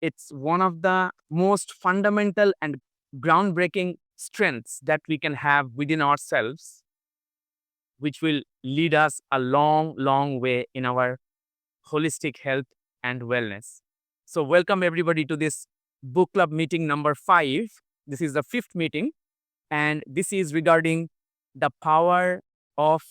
It's one of the most fundamental and groundbreaking strengths that we can have within ourselves, which will lead us a long, long way in our holistic health and wellness. So, welcome everybody to this book club meeting number 5. This is the 5th meeting, and this is regarding the power of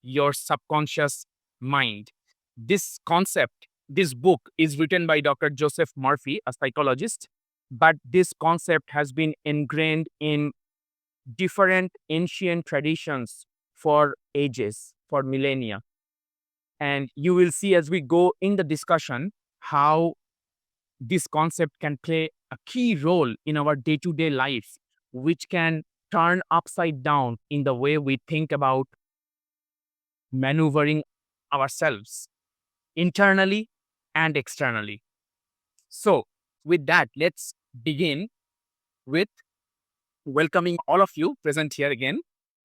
your subconscious mind. This concept, this book is written by Dr. Joseph Murphy, a psychologist, but this concept has been ingrained in different ancient traditions for ages, for millennia. And you will see as we go in the discussion how this concept can play a key role in our day to day life, which can turn upside down in the way we think about maneuvering ourselves internally and externally. So, with that, let's begin with welcoming all of you present here again.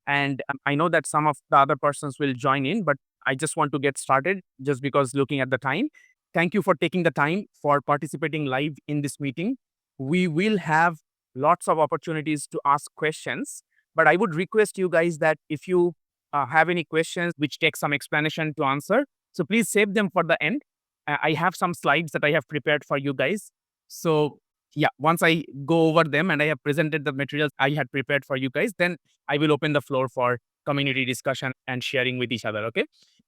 And I know that some of the other persons will join in, but I just want to get started just because looking at the time. Thank you for taking the time for participating live in this meeting. We will have lots of opportunities to ask questions, but I would request you guys that if you have any questions which take some explanation to answer, so please save them for the end. I have some slides that I have prepared for you guys. So yeah, once I go over them and I have presented the materials I had prepared for you guys, then I will open the floor for community discussion and sharing with each other. Okay.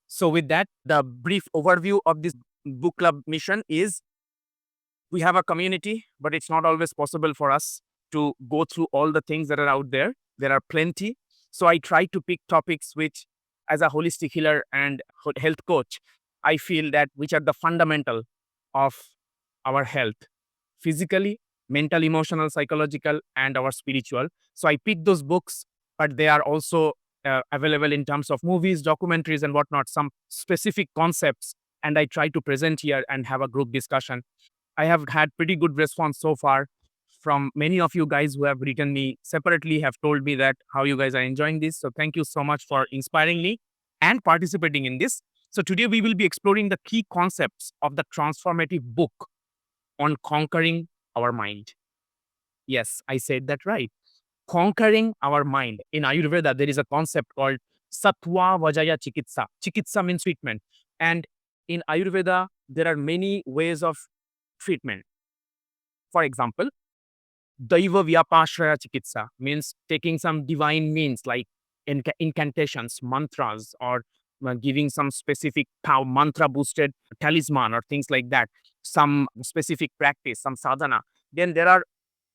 So, with that, the brief overview of this book club mission is we have a community, but it's not always possible for us to go through all the things that are out there. There are plenty. So, I try to pick topics which, as a holistic healer and health coach, I feel that which are the fundamental of our health physically, mental, emotional, psychological, and our spiritual. So I picked those books, but they are also available in terms of movies, documentaries, and whatnot, some specific concepts. And I try to present here and have a group discussion. I have had pretty good response so far from many of you guys who have written me separately, have told me that how you guys are enjoying this. So thank you so much for inspiring me and participating in this. So today we will be exploring the key concepts of the transformative book on conquering our mind. Yes, I said that right. Conquering our mind. In Ayurveda, there is a concept called Sattva Vajaya Chikitsa. Chikitsa means treatment. And in Ayurveda, there are many ways of treatment. For example, Daiva Vyapashraya Chikitsa means taking some divine means like incantations, mantras, or giving some specific mantra boosted talisman or things like that, some specific practice, some sadhana. Then there are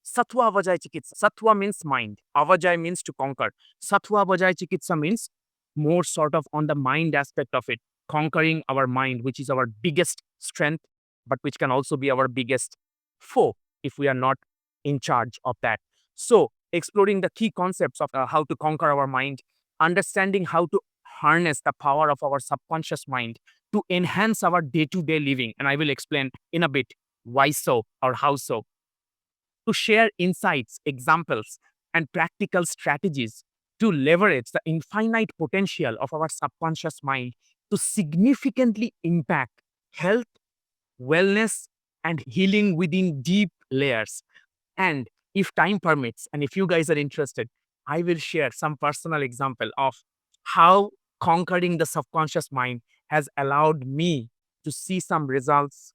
Sattva Vajaya Chikitsa. Sattva means mind, Avajaya means to conquer. Sattva Vajaya Chikitsa means more sort of on the mind aspect of it, conquering our mind, which is our biggest strength, but which can also be our biggest foe if we are not in charge of that. So, exploring the key concepts of how to conquer our mind, understanding how to harness the power of our subconscious mind to enhance our day to day living. And I will explain in a bit why so or how so. To share insights, examples, and practical strategies to leverage the infinite potential of our subconscious mind to significantly impact health, wellness, and healing within deep layers. And if time permits, and if you guys are interested, I will share some personal example of how conquering the subconscious mind has allowed me to see some results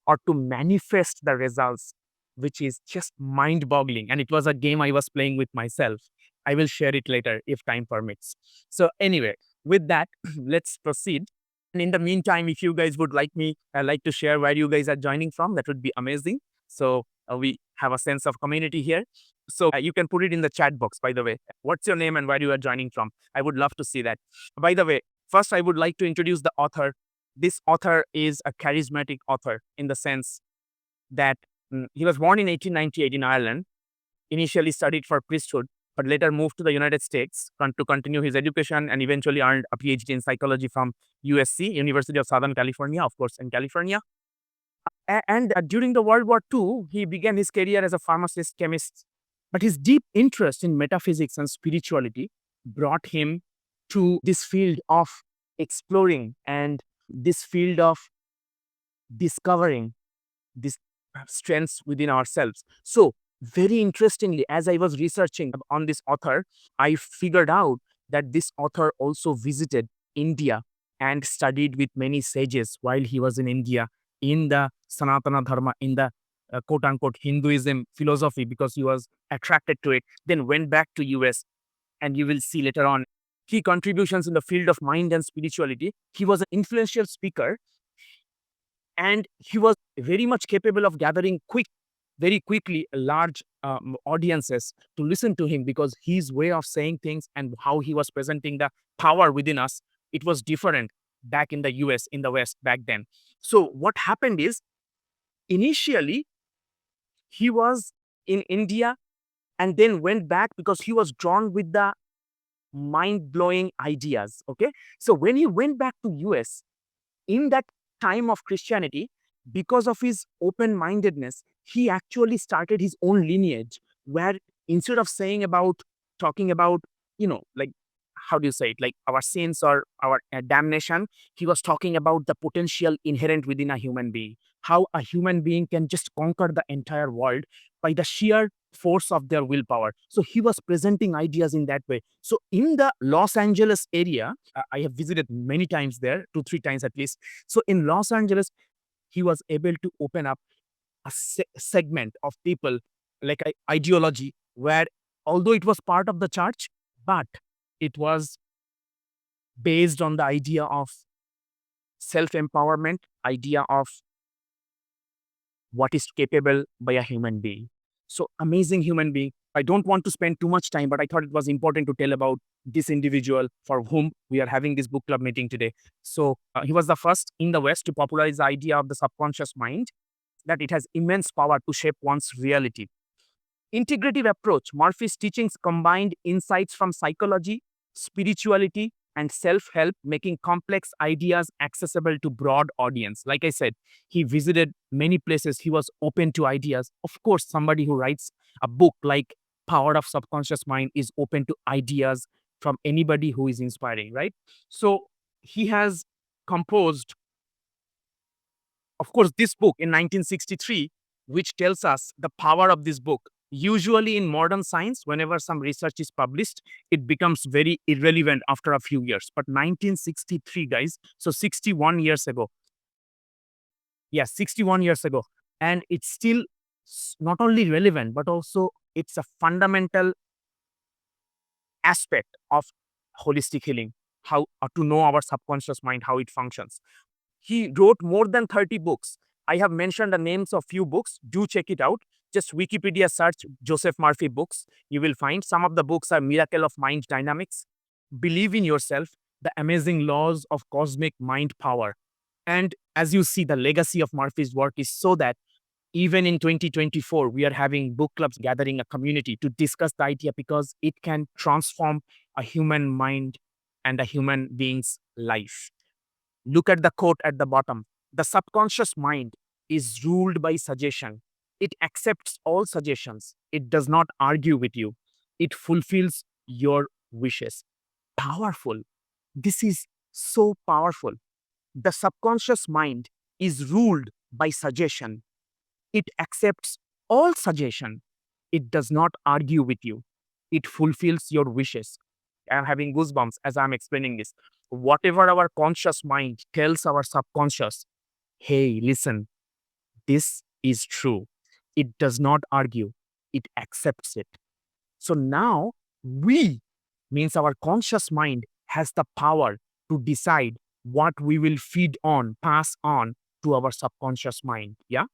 or to manifest the results, which is just mind boggling. And it was a game I was playing with myself. I will share it later if time permits. So, anyway, with that, let's proceed. And in the meantime, if you guys would like to share where you guys are joining from, that would be amazing. So, we have a sense of community here. So, you can put it in the chat box, by the way. What's your name and where you are joining from? I would love to see that. By the way, first, I would like to introduce the author. This author is a charismatic author in the sense that he was born in 1898 in Ireland, initially studied for priesthood, but later moved to the United States to continue his education and eventually earned a PhD in psychology from USC, University of Southern California, of course, in California. And during the World War II, he began his career as a pharmacist, chemist. But his deep interest in metaphysics and spirituality brought him to this field of exploring and this field of discovering this strengths within ourselves. So, very interestingly, as I was researching on this author, I figured out that this author also visited India and studied with many sages while he was in India in the Sanatana Dharma, in the quote unquote Hinduism philosophy, because he was attracted to it, then went back to US. And you will see later on key contributions in the field of mind and spirituality. He was an influential speaker, and he was very much capable of gathering very quickly large audiences to listen to him, because his way of saying things and how he was presenting the power within us, it was different back in the US, in the West back then. So what happened is, initially he was in India and then went back because he was drawn with the mind-blowing ideas. Okay, so when he went back to US in that time of Christianity, because of his open mindedness, he actually started his own lineage where, instead of talking about, like, how do you say it, like our sins or our damnation, he was talking about the potential inherent within a human being, how a human being can just conquer the entire world by the sheer force of their willpower. So he was presenting ideas in that way. So in the Los Angeles area, I have visited many times there, 2 3 times at least. So in Los Angeles, he was able to open up a segment of people, like ideology, where, although it was part of the church, but it was based on the idea of self empowerment, idea of what is capable by a human being. So, amazing human being. I don't want to spend too much time, but I thought it was important to tell about this individual for whom we are having this book club meeting today. So, he was the first in the West to popularize the idea of the subconscious mind, that it has immense power to shape one's reality. Integrative approach. Murphy's teachings combined insights from psychology, spirituality, and self-help, making complex ideas accessible to broad audience. Like I said, he visited many places. He was open to ideas. Of course, somebody who writes a book like Power of Subconscious Mind is open to ideas from anybody who is inspiring, right? So he has composed, of course, this book in 1963, which tells us the power of this book. Usually in modern science, whenever some research is published, it becomes very irrelevant after a few years. But 1963, guys, so 61 years ago, yes, 61 years ago, and it's still not only relevant, but also it's a fundamental aspect of holistic healing, how to know our subconscious mind, how it functions. He wrote more than 30 books. I have mentioned the names of few books. Do check it out. Just Wikipedia search Joseph Murphy books. You will find some of the books are Miracle of Mind Dynamics, Believe in Yourself, The Amazing Laws of Cosmic Mind Power. And as you see, the legacy of Murphy's work is so that even in 2024, we are having book clubs gathering a community to discuss the idea, because it can transform a human mind and a human being's life. Look at the quote at the bottom. The subconscious mind is ruled by suggestion. It accepts all suggestions. It does not argue with you. It fulfills your wishes. Powerful. This is so powerful. The subconscious mind is ruled by suggestion. It accepts all suggestion. It does not argue with you. It fulfills your wishes. I'm having goosebumps as I'm explaining this. Whatever our conscious mind tells our subconscious, hey, listen, this is true. It does not argue, it accepts it. So now we, means our conscious mind, has the power to decide what we will feed on, pass on to our subconscious mind. Yeah.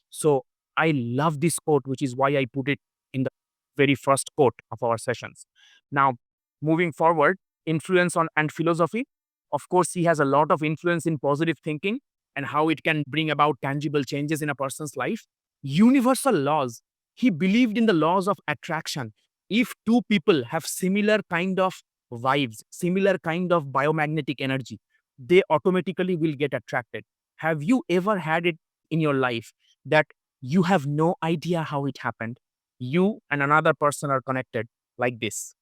So I love this quote, which is why I put it in the very first quote of our sessions. Now, moving forward, influence on and philosophy. Of course, he has a lot of influence in positive thinking and how it can bring about tangible changes in a person's life. Universal laws. He believed in the laws of attraction. If two people have similar kind of vibes, similar kind of biomagnetic energy, they automatically will get attracted. Have you ever had it in your life that you have no idea how it happened? You and another person are connected like this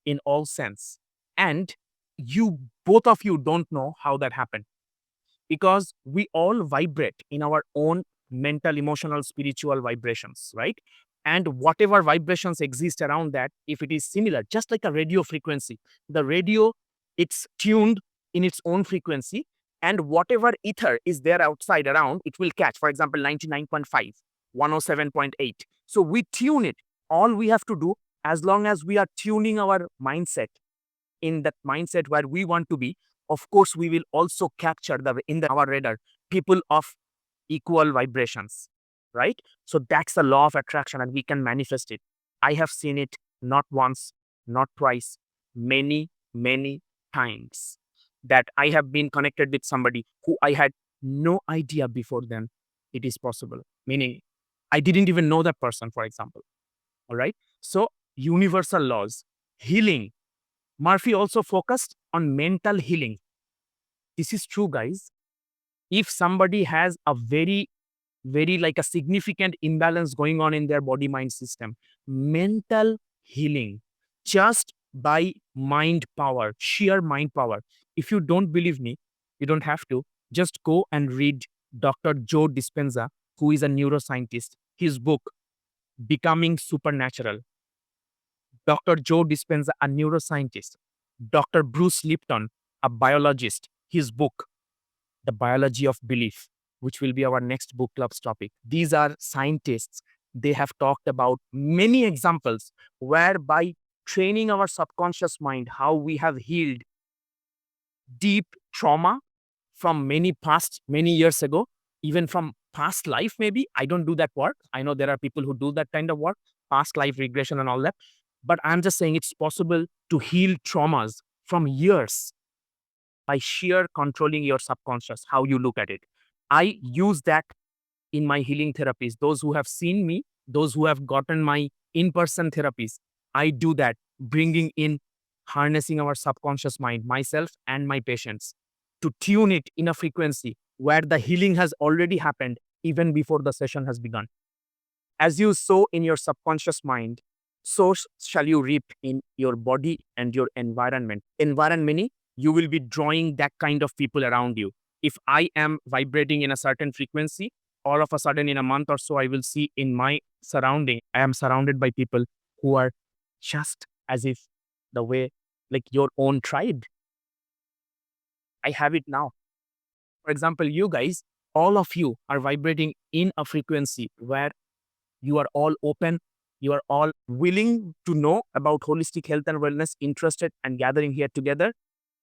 in all sense. And you, both of you, don't know how that happened, because we all vibrate in our own mental, emotional, spiritual vibrations, right? And whatever vibrations exist around that, if it is similar, just like a radio frequency, the radio, it's tuned in its own frequency, and whatever ether is there outside around, it will catch. For example, 99.5, 107.8. So we tune it. All we have to do, as long as we are tuning our mindset in that mindset where we want to be, of course, we will also capture our radar people of equal vibrations, right? So that's the law of attraction, and we can manifest it. I have seen it not once, not twice, many times, that I have been connected with somebody who I had no idea before then it is possible. Meaning, I didn't even know that person, for example. All right. So, universal laws, healing. Murphy also focused on mental healing. This is true, guys. If somebody has a very like a significant imbalance going on in their body mind system, mental healing just by mind power, sheer mind power. If you don't believe me, you don't have to. Just go and read Dr. Joe Dispenza, who is a neuroscientist, his book, Becoming Supernatural. Dr. Joe Dispenza, a neuroscientist. Dr. Bruce Lipton, a biologist, his book, The Biology of Belief, which will be our next book club's topic. These are scientists. They have talked about many examples whereby training our subconscious mind, how we have healed deep trauma from many years ago, even from past life, maybe. I don't do that work. I know there are people who do that kind of work, past life regression and all that. But I'm just saying it's possible to heal traumas from years by sheer controlling your subconscious, how you look at it. I use that in my healing therapies. Those who have seen me, those who have gotten my in person therapies, I do that, bringing in harnessing our subconscious mind, myself and my patients, to tune it in a frequency where the healing has already happened even before the session has begun. As you sow in your subconscious mind, so shall you reap in your body and your environment. Environment, you will be drawing that kind of people around you. If I am vibrating in a certain frequency, all of a sudden in a month or so, I will see in my surrounding, I am surrounded by people who are just as if the way like your own tribe. I have it now. For example, you guys, all of you are vibrating in a frequency where you are all open, you are all willing to know about holistic health and wellness, interested and gathering here together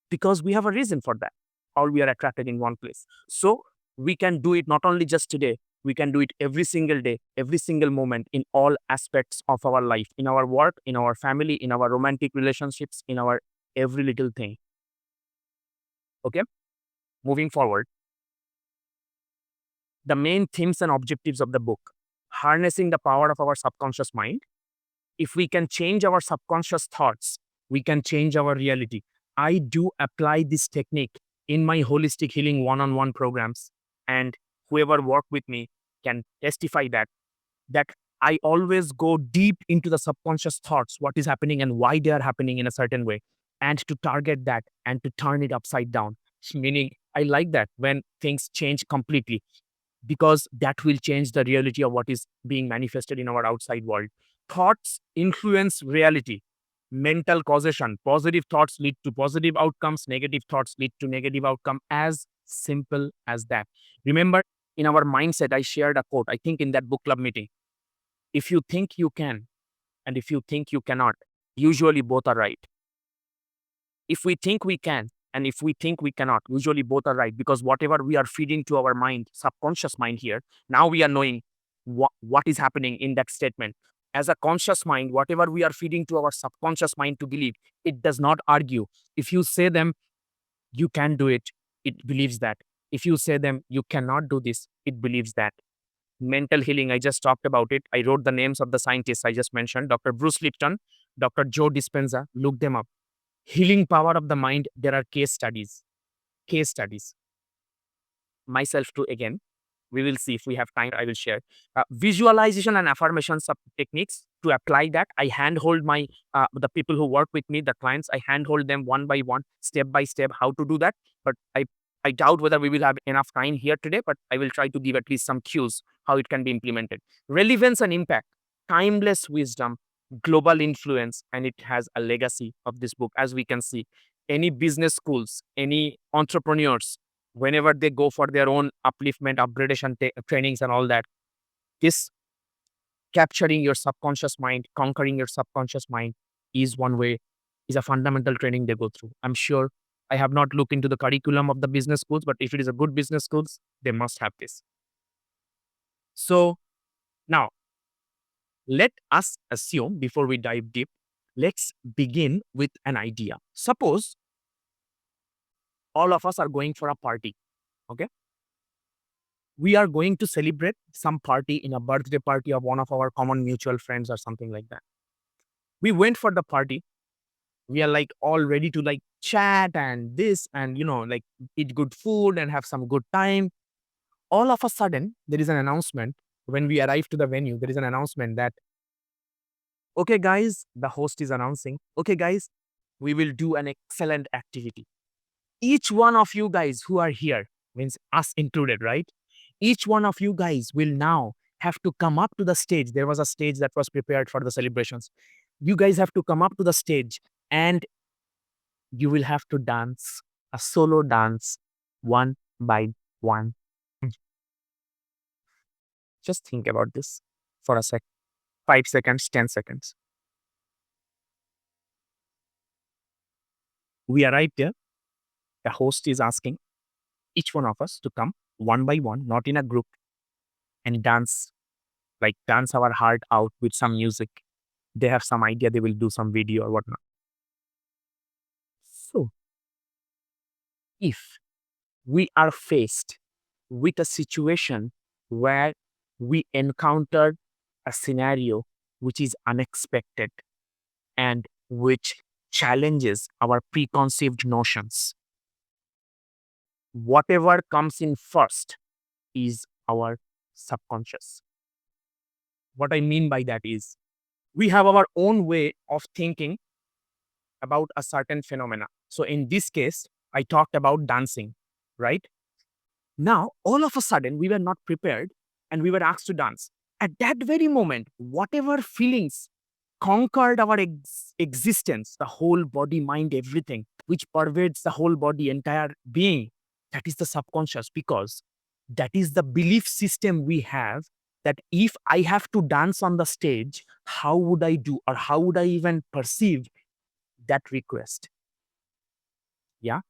because we have a reason for that. All we are attracted in one place. So we can do it not only just today, we can do it every single day, every single moment in all aspects of our life, in our work, in our family, in our romantic relationships, in our every little thing. Okay, moving forward. The main themes and objectives of the book: harnessing the power of our subconscious mind. If we can change our subconscious thoughts, we can change our reality. I do apply this technique in my holistic healing one-on-one programs, and whoever work with me can testify that I always go deep into the subconscious thoughts, what is happening and why they are happening in a certain way, and to target that and to turn it upside down. Meaning, I like that when things change completely, because that will change the reality of what is being manifested in our outside world. Thoughts influence reality. Mental causation. Positive thoughts lead to positive outcomes. Negative thoughts lead to negative outcome. As simple as that. Remember, in our mindset, I shared a quote, I think in that book club meeting. If you think you can, and if you think you cannot, usually both are right. If we think we can, and if we think we cannot, usually both are right, because whatever we are feeding to our mind, subconscious mind here, now we are knowing what is happening in that statement. As a conscious mind, whatever we are feeding to our subconscious mind to believe, it does not argue. If you say them, you can do it, it believes that. If you say them, you cannot do this, it believes that. Mental healing, I just talked about it. I wrote the names of the scientists I just mentioned: Dr. Bruce Lipton, Dr. Joe Dispenza. Look them up. Healing power of the mind, there are case studies. Case studies. Myself too, again. We will see if we have time. I will share. Visualization and affirmations of techniques. To apply that, I handhold my the people who work with me, the clients. I handhold them one by one, step by step, how to do that. But I I doubt whether we will have enough time here today, but I will try to give at least some cues how it can be implemented. Relevance and impact, timeless wisdom, global influence, and it has a legacy of this book. As we can see, any business schools, any entrepreneurs, whenever they go for their own upliftment, upgradation trainings and all that, this capturing your subconscious mind, conquering your subconscious mind is one way, is a fundamental training they go through. I'm sure I have not looked into the curriculum of the business schools, but if it is a good business schools, they must have this. So now let us assume before we dive deep, let's begin with an idea. Suppose all of us are going for a party. Okay. We are going to celebrate some party in a birthday party of one of our common mutual friends or something like that. We went for the party. We are like all ready to like chat and this and like eat good food and have some good time. All of a sudden, there is an announcement. When we arrive to the venue, there is an announcement that, okay, guys, the host is announcing, okay, guys, we will do an excellent activity. Each one of you guys who are here, means us included, right? Each one of you guys will now have to come up to the stage. There was a stage that was prepared for the celebrations. You guys have to come up to the stage and you will have to dance a solo dance one by one. Just think about this for a sec. 5 seconds, 10 seconds. We arrived there. The host is asking each one of us to come one by one, not in a group, and dance, like dance our heart out with some music. They have some idea, they will do some video or whatnot. So, if we are faced with a situation where we encountered a scenario which is unexpected and which challenges our preconceived notions, whatever comes in first is our subconscious. What I mean by that is we have our own way of thinking about a certain phenomena. So in this case, I talked about dancing, right? Now, all of a sudden, we were not prepared and we were asked to dance. At that very moment, whatever feelings conquered our existence, the whole body, mind, everything, which pervades the whole body, entire being, that is the subconscious, because that is the belief system we have that if I have to dance on the stage, how would I do or how would I even perceive that request? Yeah.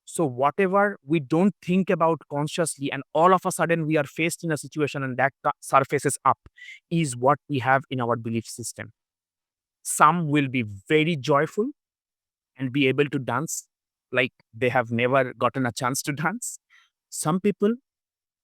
So whatever we don't think about consciously and all of a sudden we are faced in a situation and that surfaces up is what we have in our belief system. Some will be very joyful and be able to dance like they have never gotten a chance to dance. Some people,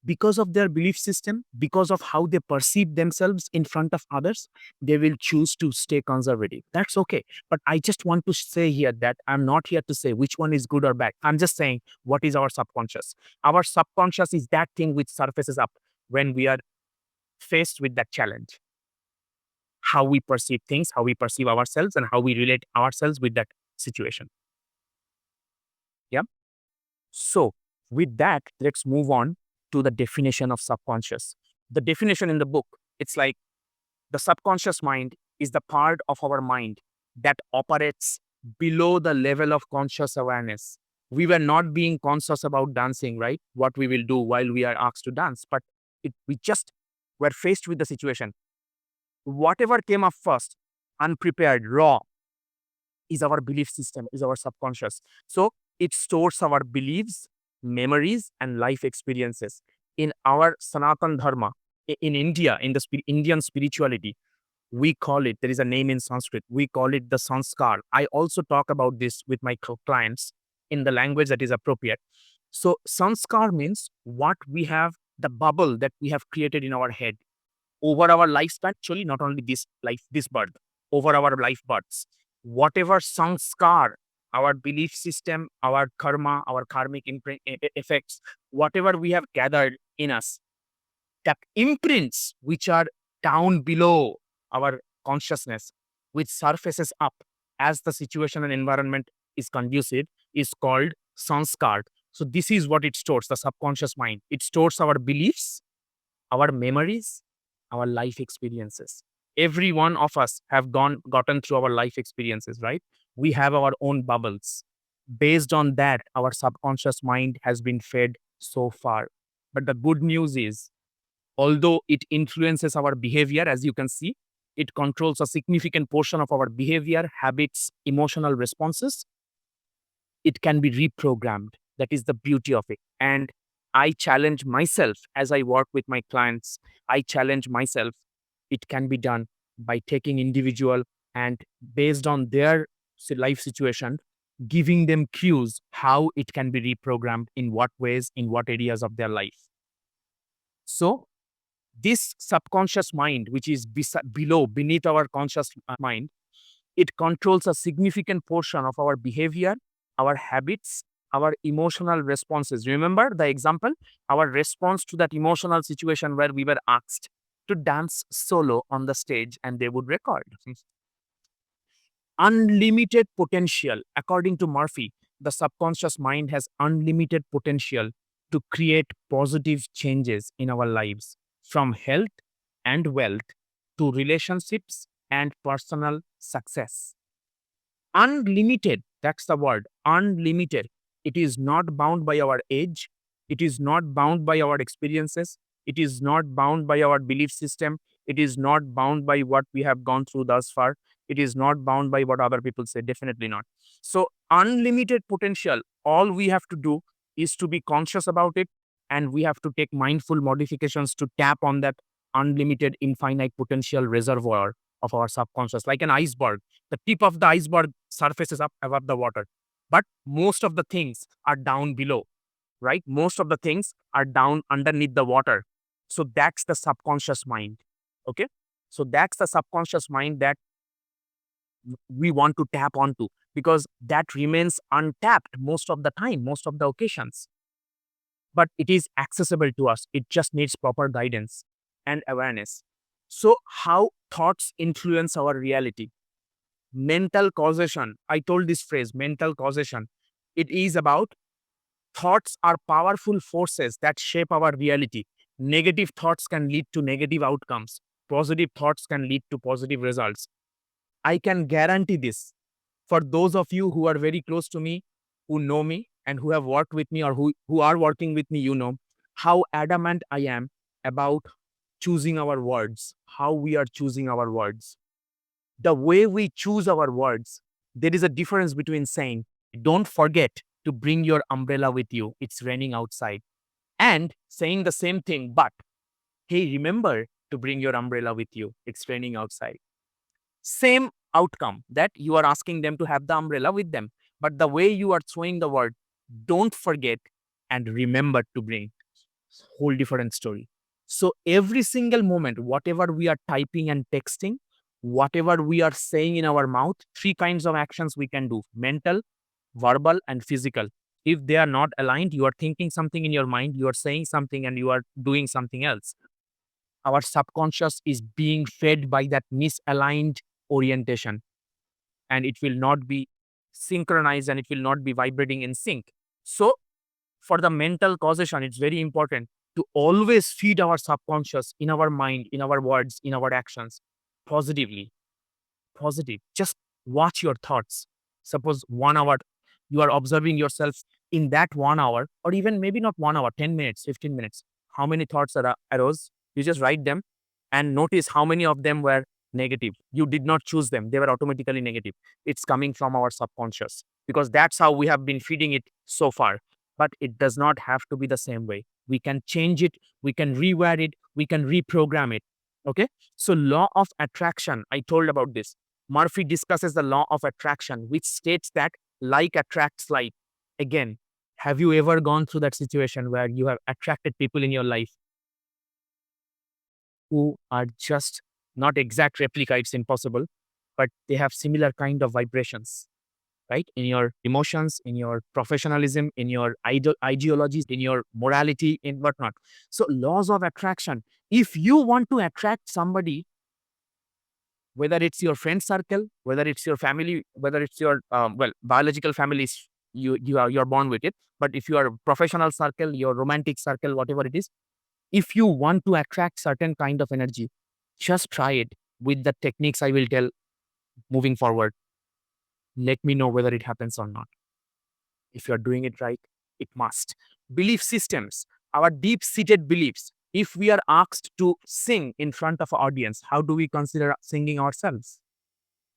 because of their belief system, because of how they perceive themselves in front of others, they will choose to stay conservative. That's okay. But I just want to say here that I'm not here to say which one is good or bad. I'm just saying what is our subconscious. Our subconscious is that thing which surfaces up when we are faced with that challenge. How we perceive things, how we perceive ourselves, and how we relate ourselves with that situation. Yeah. So, with that, let's move on to the definition of subconscious. The definition in the book, it's like the subconscious mind is the part of our mind that operates below the level of conscious awareness. We were not being conscious about dancing, right? What we will do while we are asked to dance, but we just were faced with the situation. Whatever came up first, unprepared, raw, is our belief system, is our subconscious. So it stores our beliefs, memories, and life experiences. In our Sanatan Dharma, in India, in the Indian spirituality, we call it, there is a name in Sanskrit, we call it the saṃskāra. I also talk about this with my clients in the language that is appropriate. So saṃskāra means what we have, the bubble that we have created in our head over our lifespan, actually, not only this life, this birth, over our life births. Whatever saṃskāra, our belief system, our karma, our karmic effects, whatever we have gathered in us, that imprints which are down below our consciousness, which surfaces up as the situation and environment is conducive, is called saṃskāra. So this is what it stores, the subconscious mind. It stores our beliefs, our memories, our life experiences. Every one of us have gotten through our life experiences, right? We have our own bubbles. Based on that, our subconscious mind has been fed so far. But the good news is, although it influences our behavior, as you can see, it controls a significant portion of our behavior, habits, emotional responses. It can be reprogrammed. That is the beauty of it. And I challenge myself as I work with my clients. I challenge myself. It can be done by taking individual and based on their life situation, giving them cues how it can be reprogrammed, in what ways, in what areas of their life. So this subconscious mind, which is beneath our conscious mind, it controls a significant portion of our behavior, our habits, our emotional responses. Remember the example? Our response to that emotional situation where we were asked to dance solo on the stage and they would record. Unlimited potential. According to Murphy, the subconscious mind has unlimited potential to create positive changes in our lives, from health and wealth to relationships and personal success. Unlimited, that's the word, unlimited. It is not bound by our age. It is not bound by our experiences. It is not bound by our belief system. It is not bound by what we have gone through thus far. It is not bound by what other people say. Definitely not. So, unlimited potential. All we have to do is to be conscious about it, and we have to take mindful modifications to tap on that unlimited, infinite potential reservoir of our subconscious, like an iceberg. The tip of the iceberg surfaces up above the water, but most of the things are down below, right? Most of the things are down underneath the water. So that's the subconscious mind. Okay. So that's the subconscious mind that we want to tap onto, because that remains untapped most of the time, most of the occasions. But it is accessible to us. It just needs proper guidance and awareness. So, how thoughts influence our reality? Mental causation. I told this phrase, mental causation. It is about thoughts are powerful forces that shape our reality. Negative thoughts can lead to negative outcomes. Positive thoughts can lead to positive results. I can guarantee this. For those of you who are very close to me, who know me, and who have worked with me, or who are working with me, you know how adamant I am about choosing our words, how we are choosing our words. The way we choose our words, there is a difference between saying, don't forget to bring your umbrella with you, it's raining outside, and saying the same thing, but hey, remember to bring your umbrella with you, it's raining outside. Same outcome, that you are asking them to have the umbrella with them. But the way you are throwing the word, don't forget and remember to bring, whole different story. So every single moment, whatever we are typing and texting, whatever we are saying in our mouth, three kinds of actions we can do: mental, verbal, and physical. If they are not aligned, you are thinking something in your mind, you are saying something, and you are doing something else. Our subconscious is being fed by that misaligned orientation, and it will not be synchronized and it will not be vibrating in sync. So, for the mental causation, it's very important to always feed our subconscious in our mind, in our words, in our actions positively. Positive. Just watch your thoughts. Suppose 1 hour, you are observing yourself in that 1 hour, or even maybe not 1 hour, 10 minutes, 15 minutes. How many thoughts arose? You just write them and notice how many of them were negative. You did not choose them, they were automatically negative. It's coming from our subconscious, because that's how we have been feeding it so far. But it does not have to be the same way. We can change it, we can rewire it, we can reprogram it. Okay. So, law of attraction, I told about this. Murphy discusses the law of attraction, which states that like attracts like. Again, have you ever gone through that situation where you have attracted people in your life who are just not exact replica, it's impossible, but they have similar kind of vibrations, right? In your emotions, in your professionalism, in your ideologies, in your morality, in whatnot. So, laws of attraction. If you want to attract somebody, whether it's your friend circle, whether it's your family, whether it's your biological families, you're born with it. But if you are a professional circle, your romantic circle, whatever it is, if you want to attract certain kind of energy, just try it with the techniques I will tell moving forward. Let me know whether it happens or not. If you're doing it right, it must. Belief systems, our deep seated beliefs. If we are asked to sing in front of an audience, how do we consider singing ourselves?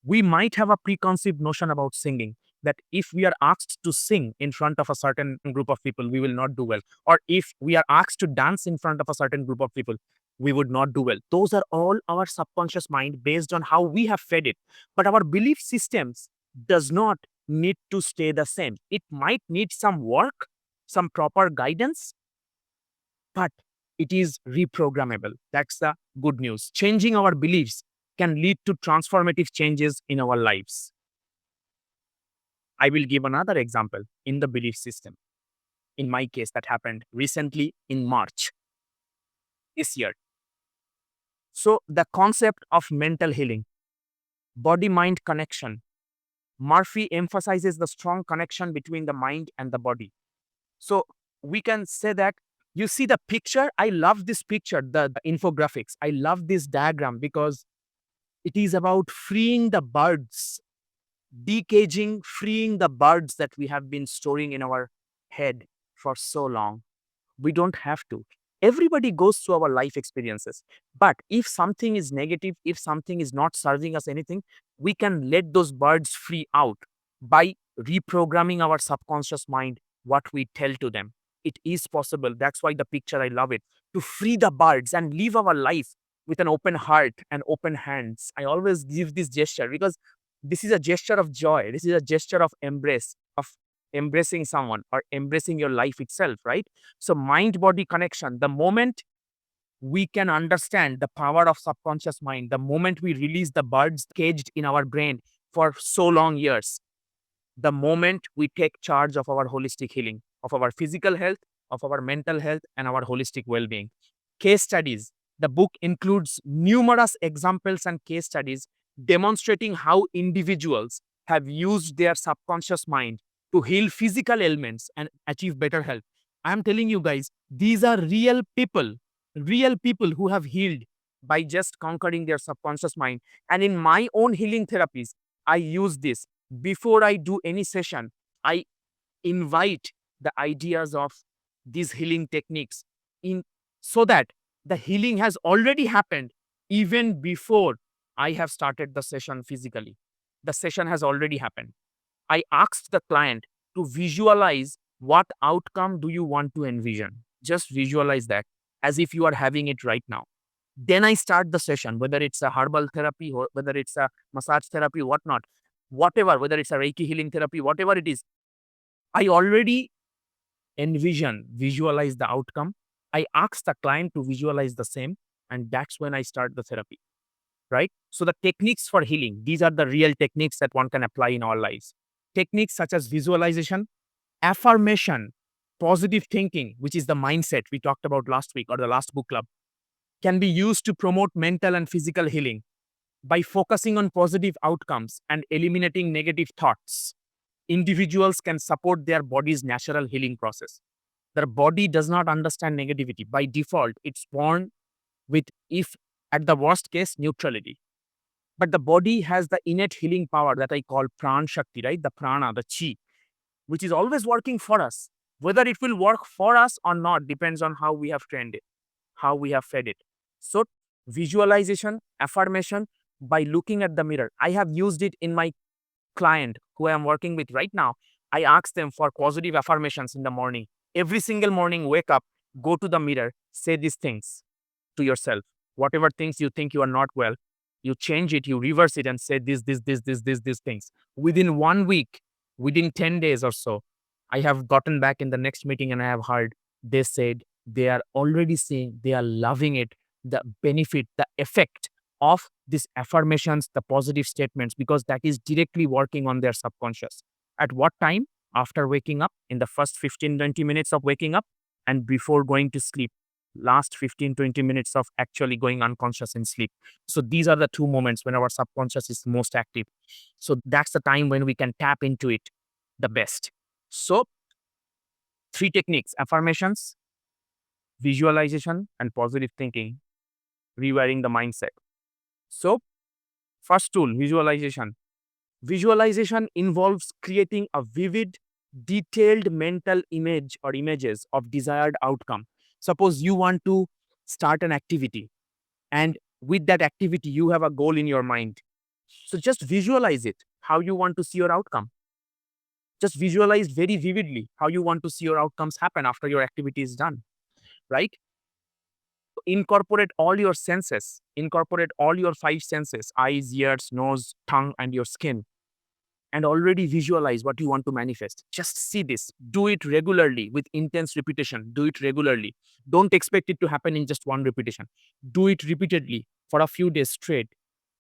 We might have a preconceived notion about singing, that if we are asked to sing in front of a certain group of people, we will not do well. Or if we are asked to dance in front of a certain group of people, we would not do well. Those are all our subconscious mind based on how we have fed it. But our belief systems does not need to stay the same. It might need some work, some proper guidance, but it is reprogrammable. That's the good news. Changing our beliefs can lead to transformative changes in our lives. I will give another example in the belief system. In my case, that happened recently in March this year. So, the concept of mental healing, body mind connection. Murphy emphasizes the strong connection between the mind and the body. So, we can say that you see the picture. I love this picture, the infographics. I love this diagram because it is about freeing the birds, decaging, freeing the birds that we have been storing in our head for so long. We don't have to. Everybody goes through our life experiences. But if something is negative, if something is not serving us anything, we can let those birds free out by reprogramming our subconscious mind, what we tell to them. It is possible. That's why the picture, I love it. To free the birds and live our life with an open heart and open hands. I always give this gesture because this is a gesture of joy. This is a gesture of embrace, of embracing someone or embracing your life itself, right? So, mind body connection, the moment we can understand the power of subconscious mind, the moment we release the birds caged in our brain for so long years, the moment we take charge of our holistic healing, of our physical health, of our mental health, and our holistic well being. Case studies. The book includes numerous examples and case studies demonstrating how individuals have used their subconscious mind to heal physical ailments and achieve better health. I am telling you guys, these are real people who have healed by just conquering their subconscious mind. And in my own healing therapies, I use this. Before I do any session, I invite the ideas of these healing techniques in, so that the healing has already happened even before I have started the session physically. The session has already happened. I asked the client to visualize what outcome do you want to envision. Just visualize that as if you are having it right now. Then I start the session, whether it's a herbal therapy or whether it's a massage therapy, whatnot, whatever, whether it's a Reiki healing therapy, whatever it is. I already visualize the outcome. I ask the client to visualize the same, and that's when I start the therapy, right? So, the techniques for healing, these are the real techniques that one can apply in our lives. Techniques such as visualization, affirmation, positive thinking, which is the mindset we talked about last week or the last book club, can be used to promote mental and physical healing by focusing on positive outcomes and eliminating negative thoughts. Individuals can support their body's natural healing process. Their body does not understand negativity. By default, it's born with, if at the worst case, neutrality. But the body has the innate healing power that I call pran shakti, right? The prana, the chi, which is always working for us. Whether it will work for us or not depends on how we have trained it, how we have fed it. So, visualization, affirmation, by looking at the mirror. I have used it in my client who I am working with right now. I ask them for positive affirmations in the morning. Every single morning, wake up, go to the mirror, say these things to yourself. Whatever things you think you are not well, you change it, you reverse it, and say these things. Within 1 week, within 10 days or so, I have gotten back in the next meeting and I have heard they said they are already seeing, they are loving it, the benefit, the effect of these affirmations, the positive statements, because that is directly working on their subconscious. At what time? After waking up, in the first 15-20 minutes of waking up, and before going to sleep, last 15-20 minutes of actually going unconscious in sleep. So these are the two moments when our subconscious is most active. So that's the time when we can tap into it the best. So 3 techniques: affirmations, visualization, and positive thinking, rewiring the mindset. So first tool, visualization. Visualization involves creating a vivid, detailed mental image or images of desired outcome. Suppose you want to start an activity, and with that activity, you have a goal in your mind. So just visualize it, how you want to see your outcome. Just visualize very vividly how you want to see your outcomes happen after your activity is done, right? Incorporate all your senses, incorporate all your 5 senses: eyes, ears, nose, tongue, and your skin, and already visualize what you want to manifest. Just see this. Do it regularly with intense repetition. Do it regularly. Don't expect it to happen in just one repetition. Do it repeatedly for a few days straight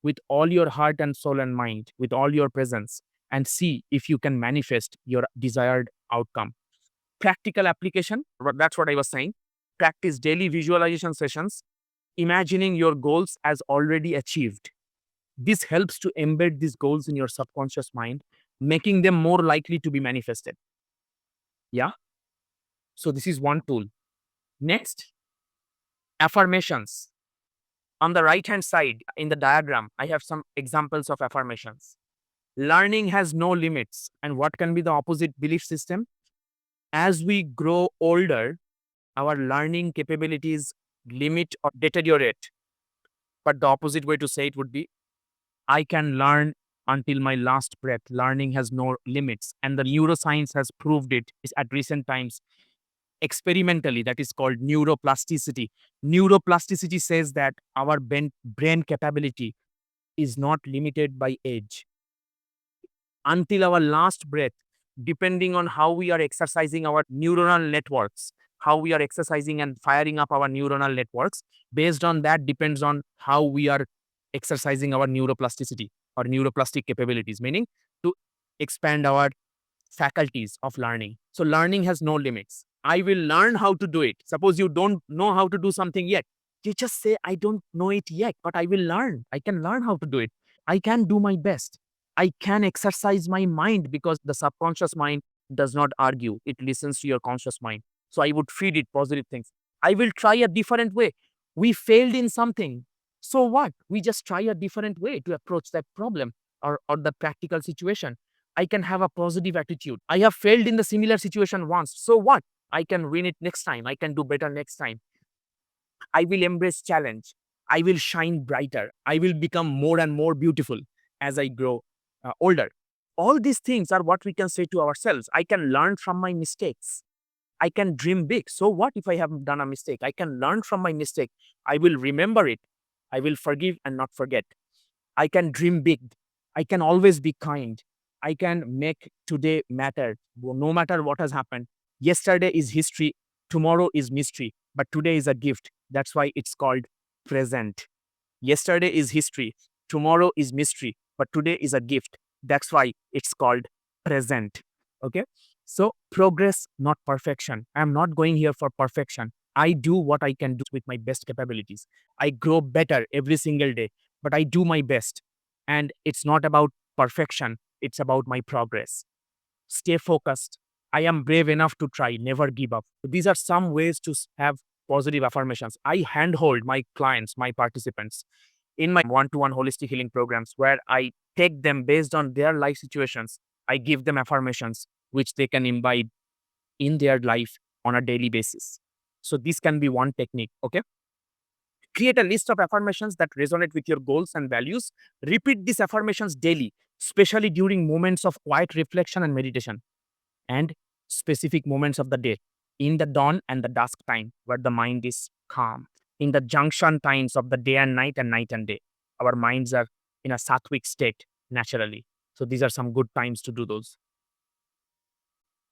with all your heart and soul and mind, with all your presence, and see if you can manifest your desired outcome. Practical application, that's what I was saying. Practice daily visualization sessions, imagining your goals as already achieved. This helps to embed these goals in your subconscious mind, making them more likely to be manifested. Yeah. So this is one tool. Next, affirmations. On the right hand side in the diagram, I have some examples of affirmations. Learning has no limits. And what can be the opposite belief system? As we grow older, our learning capabilities limit or deteriorate. But the opposite way to say it would be, I can learn until my last breath. Learning has no limits. And the neuroscience has proved it at recent times experimentally. That is called neuroplasticity. Neuroplasticity says that our brain capability is not limited by age. Until our last breath, depending on how we are exercising our neuronal networks, how we are exercising and firing up our neuronal networks, based on that depends on how we are exercising our neuroplasticity or neuroplastic capabilities, meaning to expand our faculties of learning. So learning has no limits. I will learn how to do it. Suppose you don't know how to do something yet. You just say, I don't know it yet, but I will learn. I can learn how to do it. I can do my best. I can exercise my mind because the subconscious mind does not argue. It listens to your conscious mind. So I would feed it positive things. I will try a different way. We failed in something. So what? We just try a different way to approach that problem or the practical situation. I can have a positive attitude. I have failed in the similar situation once. So what? I can win it next time. I can do better next time. I will embrace challenge. I will shine brighter. I will become more and more beautiful as I grow older. All these things are what we can say to ourselves. I can learn from my mistakes. I can dream big. So what if I have done a mistake? I can learn from my mistake. I will remember it. I will forgive and not forget. I can dream big. I can always be kind. I can make today matter no matter what has happened. Yesterday is history, tomorrow is mystery, but today is a gift. That's why it's called present. Yesterday is history, tomorrow is mystery, but today is a gift. That's why it's called present. Okay? So, progress, not perfection. I'm not going here for perfection. I do what I can do with my best capabilities. I grow better every single day, but I do my best. And it's not about perfection, it's about my progress. Stay focused. I am brave enough to try, never give up. These are some ways to have positive affirmations. I handhold my clients, my participants in my one to one holistic healing programs where I take them based on their life situations. I give them affirmations which they can imbibe in their life on a daily basis. So, this can be one technique. Okay. Create a list of affirmations that resonate with your goals and values. Repeat these affirmations daily, especially during moments of quiet reflection and meditation, and specific moments of the day, in the dawn and the dusk time where the mind is calm, in the junction times of the day and night and day. Our minds are in a sattvic state naturally. So these are some good times to do those.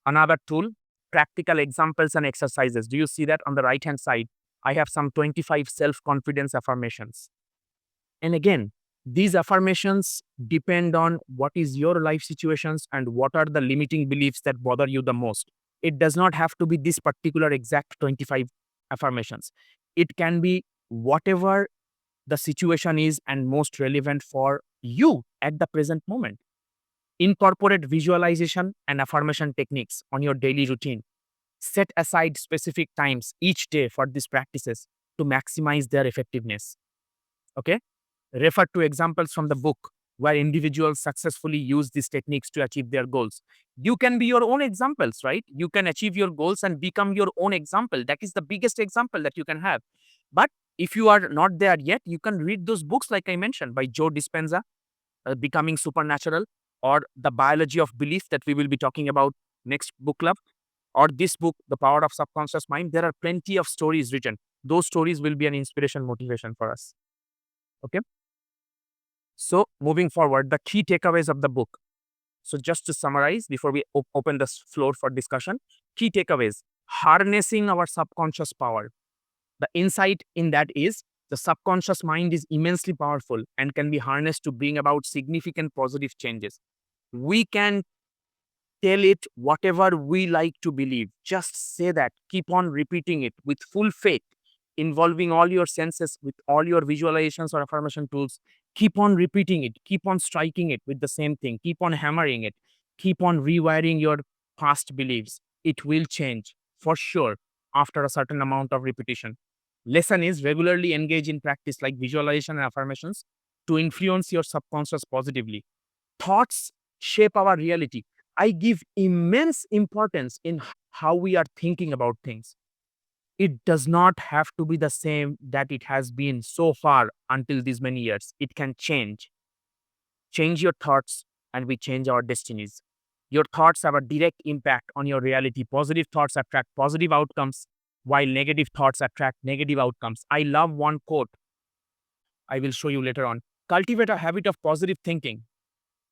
Another tool, practical examples and exercises. Do you see that on the right hand side? I have some 25 self confidence affirmations. And again, these affirmations depend on what is your life situations and what are the limiting beliefs that bother you the most. It does not have to be this particular exact 25 affirmations. It can be whatever the situation is and most relevant for you at the present moment. Incorporate visualization and affirmation techniques on your daily routine. Set aside specific times each day for these practices to maximize their effectiveness. Okay? Refer to examples from the book where individuals successfully use these techniques to achieve their goals. You can be your own examples, right? You can achieve your goals and become your own example. That is the biggest example that you can have. But if you are not there yet, you can read those books, like I mentioned, by Joe Dispenza, Becoming Supernatural, or The Biology of Belief, that we will be talking about next book club, or this book, The Power of Subconscious Mind. There are plenty of stories written. Those stories will be an inspiration, motivation for us. Okay. So, moving forward, the key takeaways of the book. So, just to summarize before we open the floor for discussion, key takeaways: harnessing our subconscious power. The insight in that is the subconscious mind is immensely powerful and can be harnessed to bring about significant positive changes. We can tell it whatever we like to believe. Just say that. Keep on repeating it with full faith, involving all your senses with all your visualizations or affirmation tools. Keep on repeating it. Keep on striking it with the same thing. Keep on hammering it. Keep on rewiring your past beliefs. It will change for sure after a certain amount of repetition. Lesson is regularly engage in practice like visualization and affirmations to influence your subconscious positively. Thoughts shape our reality. I give immense importance in how we are thinking about things. It does not have to be the same that it has been so far until these many years. It can change. Change your thoughts and we change our destinies. Your thoughts have a direct impact on your reality. Positive thoughts attract positive outcomes, while negative thoughts attract negative outcomes. I love one quote I will show you later on. Cultivate a habit of positive thinking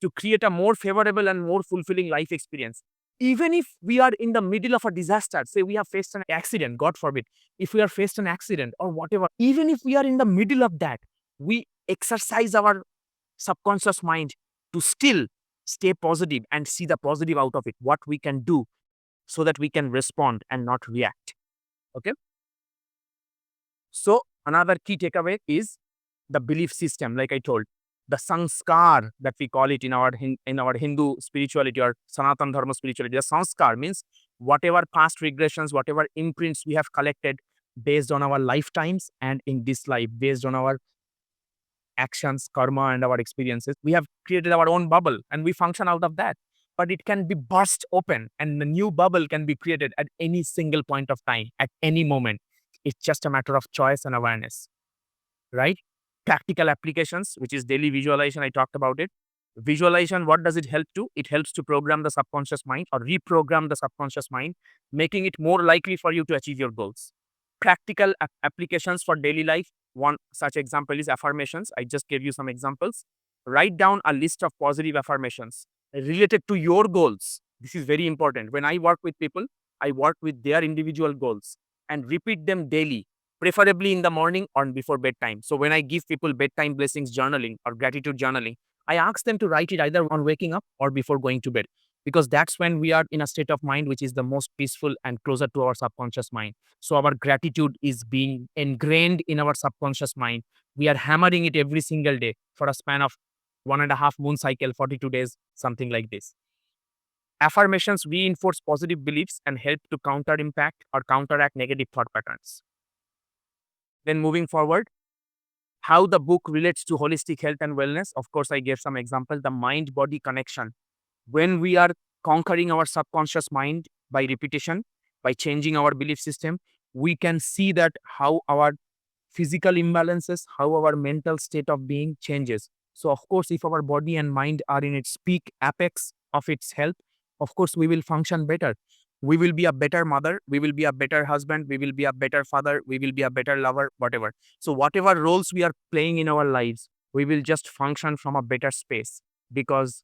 to create a more favorable and more fulfilling life experience. Even if we are in the middle of a disaster, say we have faced an accident, God forbid, if we are faced an accident or whatever, even if we are in the middle of that, we exercise our subconscious mind to still stay positive and see the positive out of it, what we can do so that we can respond and not react. Okay. So, another key takeaway is the belief system, like I told, the saṃskāra that we call it in our Hindu spirituality or Sanatan Dharma spirituality. The saṃskāra means whatever past regressions, whatever imprints we have collected based on our lifetimes and in this life, based on our actions, karma, and our experiences, we have created our own bubble and we function out of that. But it can be burst open and the new bubble can be created at any single point of time, at any moment. It's just a matter of choice and awareness, right? Practical applications, which is daily visualization. I talked about it. Visualization, what does it help to? It helps to program the subconscious mind or reprogram the subconscious mind, making it more likely for you to achieve your goals. Practical applications for daily life. One such example is affirmations. I just gave you some examples. Write down a list of positive affirmations related to your goals. This is very important. When I work with people, I work with their individual goals and repeat them daily, preferably in the morning or before bedtime. So when I give people bedtime blessings journaling or gratitude journaling, I ask them to write it either on waking up or before going to bed, because that's when we are in a state of mind which is the most peaceful and closer to our subconscious mind. So our gratitude is being ingrained in our subconscious mind. We are hammering it every single day for a span of 1.5 moon cycle, 42 days, something like this. Affirmations reinforce positive beliefs and help to counter impact or counteract negative thought patterns. Then moving forward, how the book relates to holistic health and wellness. Of course, I gave some examples. The mind-body connection. When we are conquering our subconscious mind by repetition, by changing our belief system, we can see that how our physical imbalances, how our mental state of being changes. So, of course, if our body and mind are in its peak apex of its health, of course, we will function better. We will be a better mother, we will be a better husband, we will be a better father, we will be a better lover, whatever. So, whatever roles we are playing in our lives, we will just function from a better space because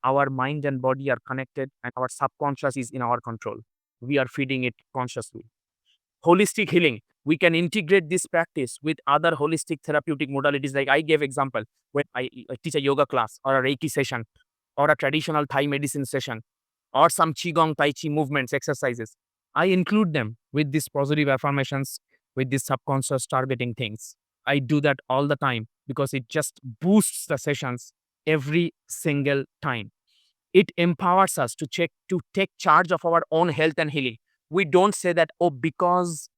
our mind and body are connected and our subconscious is in our control. We are feeding it consciously. Holistic healing. We can integrate this practice with other holistic therapeutic modalities. Like I gave example when I teach a yoga class or a Reiki session or a traditional Thai medicine session or some Qigong Tai Chi movements, exercises. I include them with these positive affirmations, with these subconscious targeting things. I do that all the time because it just boosts the sessions every single time. It empowers us to take charge of our own health and healing. We don't say that, oh, because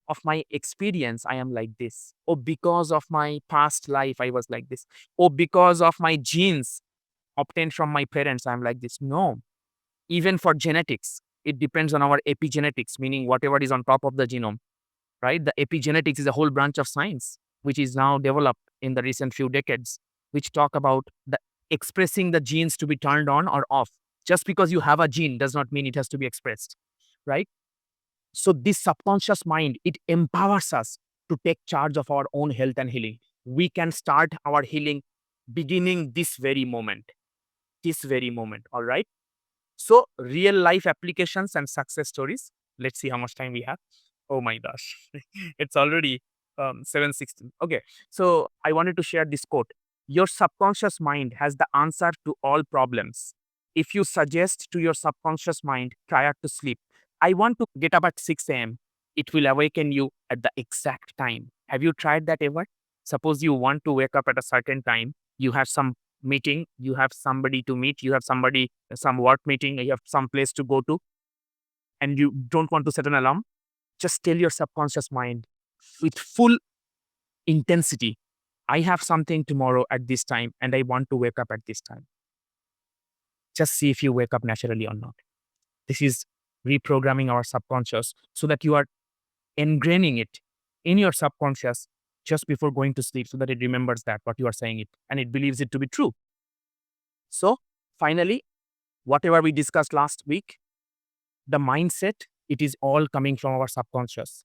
of my experience, I am like this. Or because of my past life, I was like this. Or because of my genes obtained from my parents, I'm like this. No. Even for genetics, it depends on our epigenetics, meaning whatever is on top of the genome, right? The epigenetics is a whole branch of science, which is now developed in the recent few decades, which talk about the expressing the genes to be turned on or off. Just because you have a gene does not mean it has to be expressed, right? So this subconscious mind, it empowers us to take charge of our own health and healing. We can start our healing beginning this very moment, all right? So real life applications and success stories. Let's see how much time we have. Oh my gosh, it's already 7:16. Okay, so I wanted to share this quote. Your subconscious mind has the answer to all problems. If you suggest to your subconscious mind prior to sleep, I want to get up at 6 a.m., it will awaken you at the exact time. Have you tried that ever? Suppose you want to wake up at a certain time, you have some meeting, you have somebody to meet, you have somebody, some work meeting, you have some place to go to, and you don't want to set an alarm. Just tell your subconscious mind with full intensity, I have something tomorrow at this time and I want to wake up at this time. Just see if you wake up naturally or not. This is reprogramming our subconscious so that you are ingraining it in your subconscious just before going to sleep so that it remembers that what you are saying it and it believes it to be true. So finally, whatever we discussed last week, the mindset, it is all coming from our subconscious.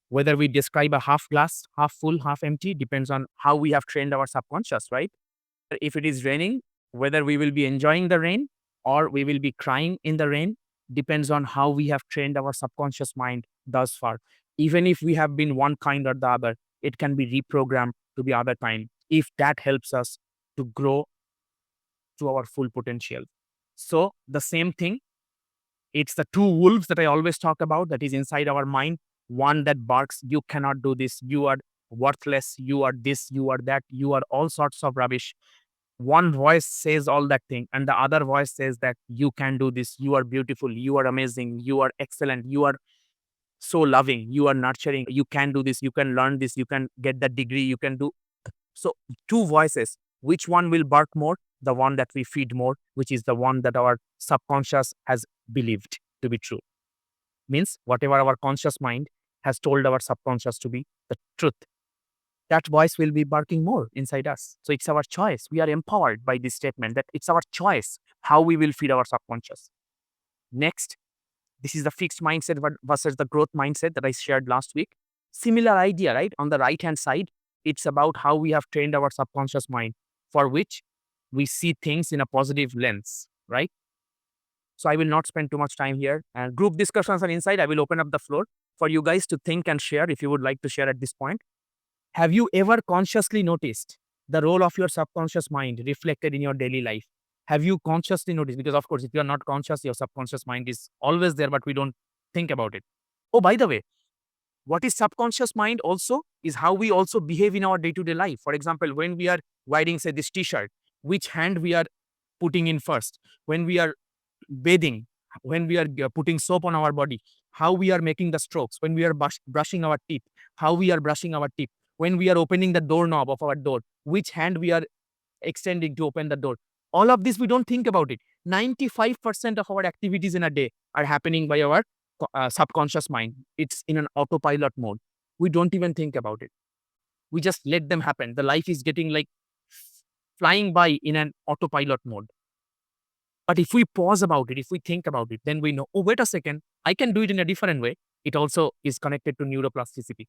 Whether we describe a half glass, half full, half empty, depends on how we have trained our subconscious, right? If it is raining, whether we will be enjoying the rain or we will be crying in the rain, depends on how we have trained our subconscious mind thus far. Even if we have been one kind or the other, it can be reprogrammed to be other kind if that helps us to grow to our full potential. So the same thing, it's the two wolves that I always talk about that is inside our mind. One that barks, you cannot do this, you are worthless, you are this, you are that, you are all sorts of rubbish. One voice says all that thing, and the other voice says that you can do this, you are beautiful, you are amazing, you are excellent, you are so loving, you are nurturing, you can do this, you can learn this, you can get that degree, you can do. So, two voices. Which one will bark more? The one that we feed more, which is the one that our subconscious has believed to be true. Means whatever our conscious mind has told our subconscious to be the truth, that voice will be barking more inside us. So it's our choice. We are empowered by this statement that it's our choice how we will feed our subconscious. Next, this is the fixed mindset versus the growth mindset that I shared last week. Similar idea, right? On the right hand side, it's about how we have trained our subconscious mind for which we see things in a positive lens, right? So I will not spend too much time here. And group discussions are inside. I will open up the floor for you guys to think and share if you would like to share at this point. Have you ever consciously noticed the role of your subconscious mind reflected in your daily life? Have you consciously noticed? Because, of course, if you are not conscious, your subconscious mind is always there, but we don't think about it. Oh, by the way, what is subconscious mind also is how we also behave in our day to day life. For example, when we are wearing, say, this t shirt, which hand we are putting in first? When we are bathing, when we are putting soap on our body, how we are making the strokes, when we are brushing our teeth, how we are brushing our teeth, when we are opening the doorknob of our door, which hand we are extending to open the door. All of this, we don't think about it. 95% of our activities in a day are happening by our subconscious mind. It's in an autopilot mode. We don't even think about it. We just let them happen. The life is getting like flying by in an autopilot mode. But if we pause about it, if we think about it, then we know, oh, wait a second, I can do it in a different way. It also is connected to neuroplasticity.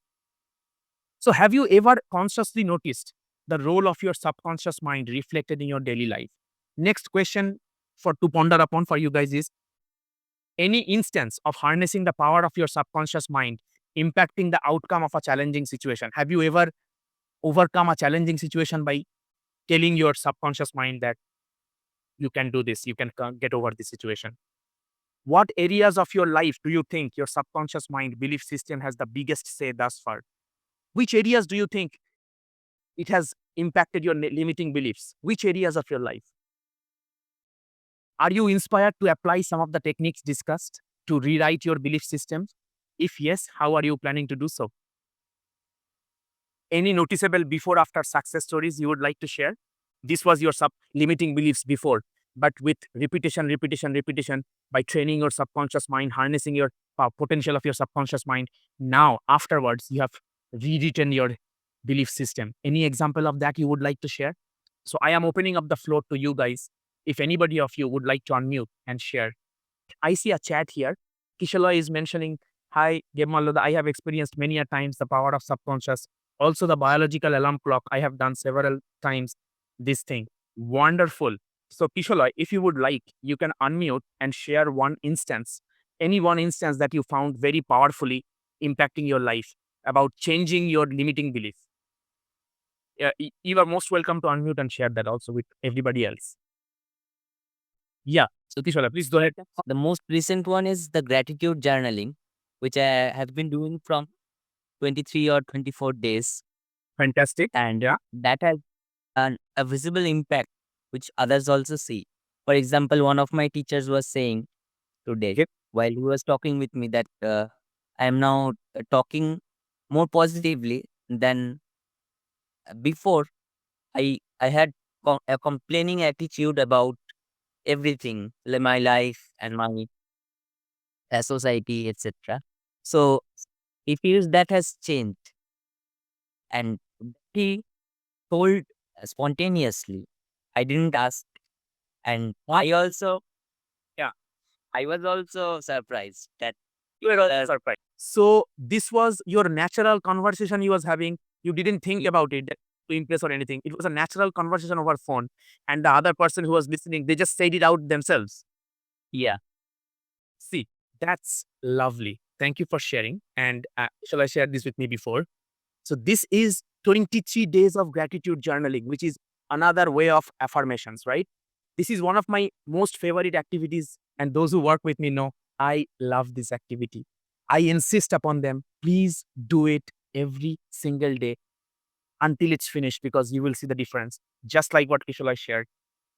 So, have you ever consciously noticed the role of your subconscious mind reflected in your daily life? Next question for to ponder upon for you guys is any instance of harnessing the power of your subconscious mind impacting the outcome of a challenging situation? Have you ever overcome a challenging situation by telling your subconscious mind that you can do this, you can get over this situation? What areas of your life do you think your subconscious mind belief system has the biggest say thus far? Which areas do you think it has impacted your limiting beliefs? Which areas of your life? Are you inspired to apply some of the techniques discussed to rewrite your belief system? If yes, how are you planning to do so? Any noticeable before after success stories you would like to share? This was your limiting beliefs before, but with repetition, by training your subconscious mind, harnessing your potential of your subconscious mind, now afterwards you have rewritten your belief system. Any example of that you would like to share? So I am opening up the floor to you guys. If anybody of you would like to unmute and share. I see a chat here. Kishala is mentioning, hi, Debmalya, I have experienced many a times the power of subconscious. Also, the biological alarm clock. I have done several times this thing. Wonderful. So, Kishala, if you would like, you can unmute and share one instance, any one instance that you found very powerfully impacting your life about changing your limiting belief. You are most welcome to unmute and share that also with everybody else. Yeah. So, Kishala, please go ahead. The most recent one is the gratitude journaling, which I have been doing from 23 or 24 days. Fantastic. And Yeah. that has a visible impact, which others also see. For example, one of my teachers was saying today, Okay. while he was talking with me, that I am now talking more positively than before. I had a complaining attitude about everything, my life and my society, etc. So he feels that has changed, and he told spontaneously. I didn't ask, and I also, Yeah. I was also surprised that You were also surprised. So this was your natural conversation you was having. You didn't think about it to impress or anything. It was a natural conversation over phone, and the other person who was listening, they just said it out themselves. yeah, See, that's lovely. Thank you for sharing. And shall I share this with me before? So this is 23 days of gratitude journaling, which is another way of affirmations, right? This is one of my most favorite activities. And those who work with me know I love this activity. I insist upon them. Please do it every single day until it's finished because you will see the difference. Just like what Kishala shared.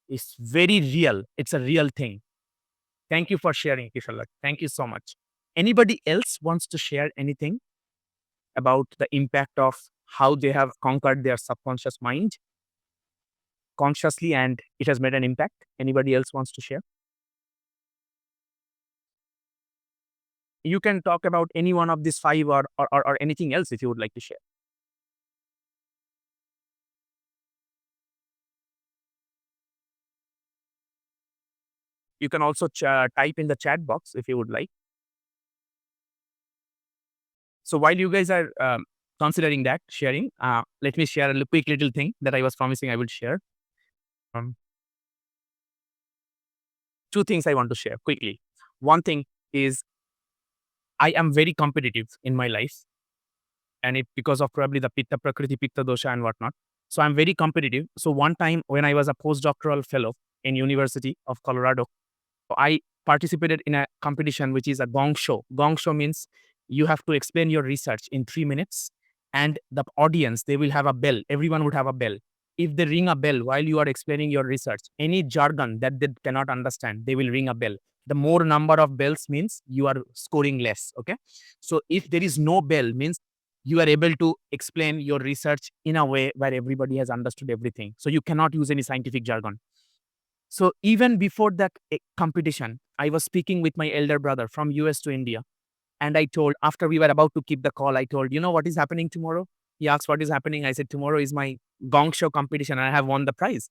It's very real. It's a real thing. Thank you for sharing, Kishala. Thank you so much. Anybody else wants to share anything about the impact of how they have conquered their subconscious mind consciously and it has made an impact? Anybody else wants to share? You can talk about any one of these five or anything else if you would like to share. You can also type in the chat box if you would like. So while you guys are considering that, sharing, let me share a quick little thing that I was promising I would share. Um, Two things I want to share quickly. One thing is I am very competitive in my life, and it because of probably the Pitta Prakriti, Pitta Dosha, and whatnot. So I'm very competitive. So one time when I was a postdoctoral fellow in University of Colorado, I participated in a competition which is a gong show. Gong show means you have to explain your research in 3 minutes, and the audience they will have a bell. Everyone would have a bell. If they ring a bell while you are explaining your research, any jargon that they cannot understand, they will ring a bell. The more number of bells means you are scoring less. Okay, so if there is no bell, means you are able to explain your research in a way where everybody has understood everything. So you cannot use any scientific jargon. So even before that competition, I was speaking with my elder brother from US to India. And I told, after we were about to keep the call, I told, you know what is happening tomorrow? He asked, what is happening? I said, tomorrow is my gong show competition and I have won the prize.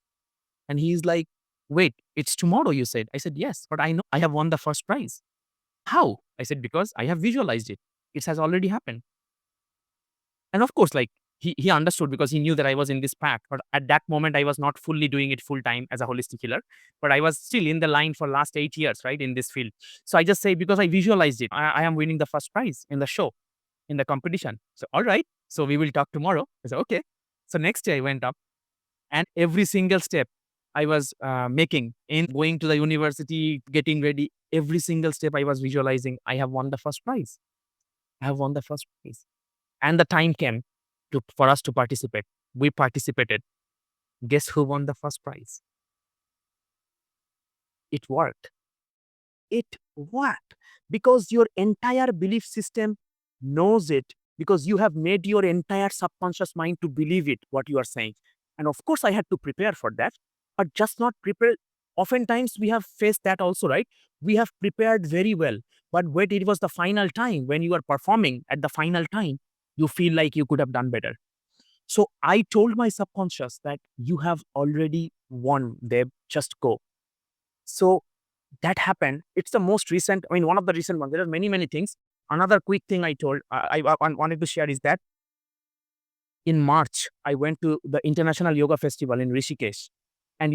And he's like, wait, it's tomorrow, you said. I said, yes, but I know I have won the first prize. How? I said, because I have visualized it. It has already happened. And of course, like he understood because he knew that I was in this path. But at that moment, I was not fully doing it full time as a holistic healer. But I was still in the line for last 8 years, right, in this field. So I just say because I visualized it, I am winning the first prize in the show, in the competition. So all right. So we will talk tomorrow. I said, okay. So next day I went up and every single step I was making in going to the university, getting ready, every single step I was visualizing, I have won the first prize. I have won the first prize. And the time came for us to participate. We participated. Guess who won the first prize? it worked. It worked because your entire belief system knows it, because you have made your entire subconscious mind to believe it, what you are saying. And of course, I had to prepare for that, but just not prepare. Oftentimes, we have faced that also, right? We have prepared very well, but when it was the final time, when you are performing at the final time, you feel like you could have done better. So I told my subconscious that you have already won, Deb, just go. So that happened. It's the most recent, I mean, one of the recent ones. There are many, many things. Another quick thing I told, I wanted to share is that in March, I went to the International Yoga Festival in Rishikesh. And,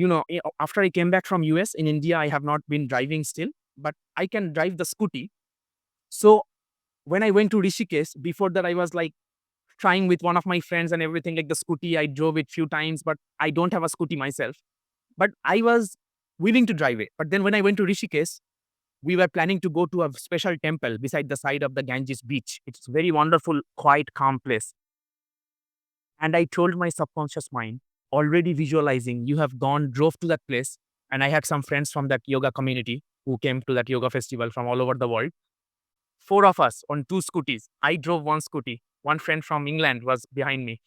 after I came back from US, in India, I have not been driving still, but I can drive the scooty. So when I went to Rishikesh, before that, I was like trying with one of my friends and everything, like the scooty. I drove it few times, but I don't have a scooty myself. But I was willing to drive it. But then when I went to Rishikesh, we were planning to go to a special temple beside the side of the Ganges beach. It's a very wonderful, quiet, calm place. And I told my subconscious mind, already visualizing, you have gone, drove to that place. And I had some friends from that yoga community who came to that yoga festival from all over the world. Four of us on two scooties. I drove one scooty. One friend from England was behind me.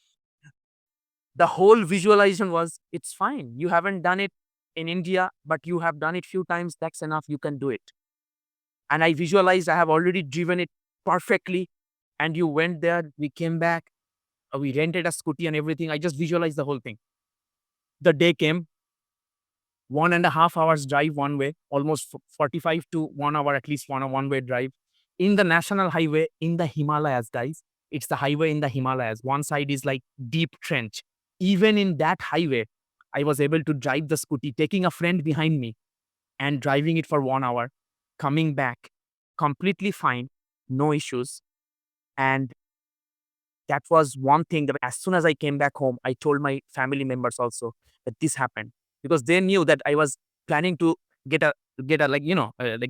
The whole visualization was, it's fine. You haven't done it in India, but you have done it few times. That's enough. You can do it. And I visualized I have already driven it perfectly. And you went there, we came back, we rented a scooty and everything. I just visualized the whole thing. The day came, 1.5 hours drive one way, almost 45 to 1 hour, at least one-way drive in the national highway in the Himalayas, guys. It's the highway in the Himalayas. One side is like deep trench. Even in that highway, I was able to drive the scooty, taking a friend behind me and driving it for 1 hour, coming back completely fine, no issues. And that was one thing that as soon as I came back home, I told my family members also that this happened, because they knew that I was planning to get a like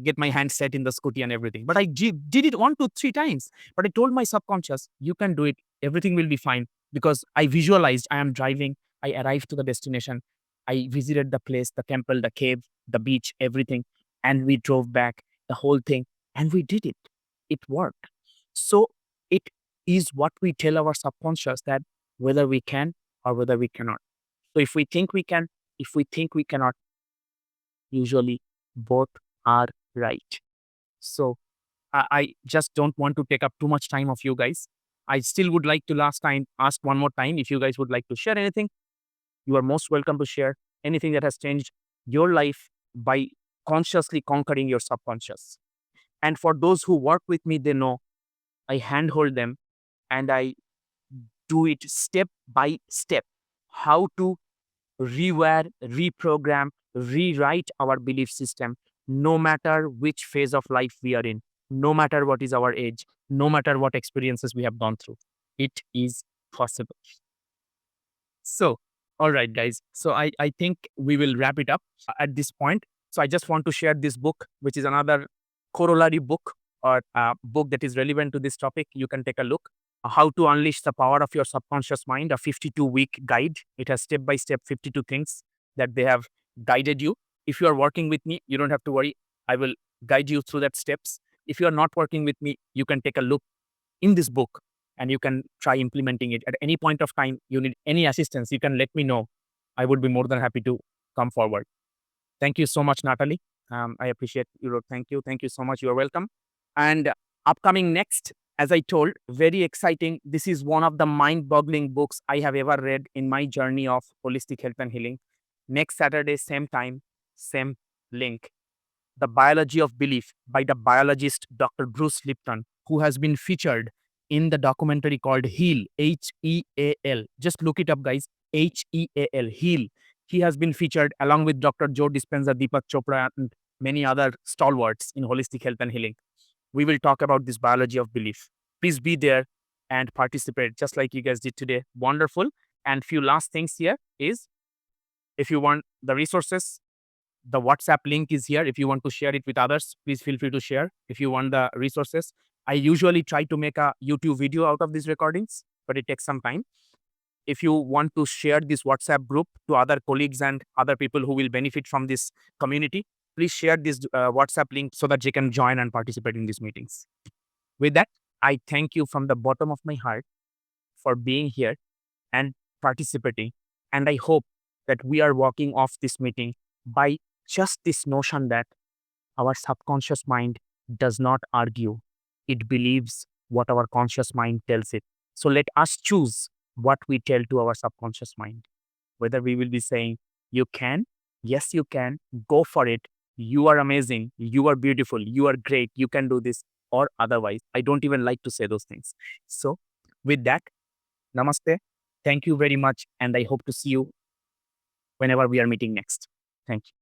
get my hand set in the scooty and everything. But I did it 1 to 3 times. But I told my subconscious, you can do it. Everything will be fine, because I visualized I am driving. I arrived to the destination. I visited the place, the temple, the cave, the beach, everything, and we drove back the whole thing, and we did it. It worked. So it is what we tell our subconscious, that whether we can or whether we cannot. So if we think we can, if we think we cannot, usually both are right. So I just don't want to take up too much time of you guys. I still would like to last time ask one more time, if you guys would like to share anything, you are most welcome to share anything that has changed your life by consciously conquering your subconscious. And for those who work with me, they know I handhold them and I do it step by step, how to rewire, reprogram, rewrite our belief system, no matter which phase of life we are in, no matter what is our age, no matter what experiences we have gone through. It is possible. So, all right, guys. So I think we will wrap it up at this point. So I just want to share this book, which is another corollary book, or a book that is relevant to this topic. You can take a look. How to Unleash the Power of Your Subconscious Mind, a 52-week guide. It has step by step 52 things that they have guided you. If you are working with me, you don't have to worry. I will guide you through that steps. If you are not working with me, you can take a look in this book and you can try implementing it. At any point of time you need any assistance, you can let me know. I would be more than happy to come forward. Thank you so much, Natalie. I appreciate you. Thank you so much. You are welcome. And upcoming next, as I told, very exciting. This is one of the mind-boggling books I have ever read in my journey of holistic health and healing. Next Saturday, same time, same link. The Biology of Belief by the biologist Dr. Bruce Lipton, who has been featured in the documentary called Heal, Heal. Just look it up, guys. Heal, Heal. He has been featured along with Dr. Joe Dispenza, Deepak Chopra, and many other stalwarts in holistic health and healing. We will talk about this biology of belief. Please be there and participate just like you guys did today. Wonderful. And few last things here is, if you want the resources, the WhatsApp link is here. If you want to share it with others, please feel free to share. If you want the resources, I usually try to make a YouTube video out of these recordings, but it takes some time. If you want to share this WhatsApp group to other colleagues and other people who will benefit from this community, please share this WhatsApp link so that they can join and participate in these meetings. With that, I thank you from the bottom of my heart for being here and participating. And I hope that we are walking off this meeting by just this notion that our subconscious mind does not argue, it believes what our conscious mind tells it. So let us choose what we tell to our subconscious mind. Whether we will be saying, you can, yes, you can, go for it, you are amazing, you are beautiful, you are great, you can do this, or otherwise. I don't even like to say those things. So, with that, namaste. Thank you very much. And I hope to see you whenever we are meeting next. Thank you.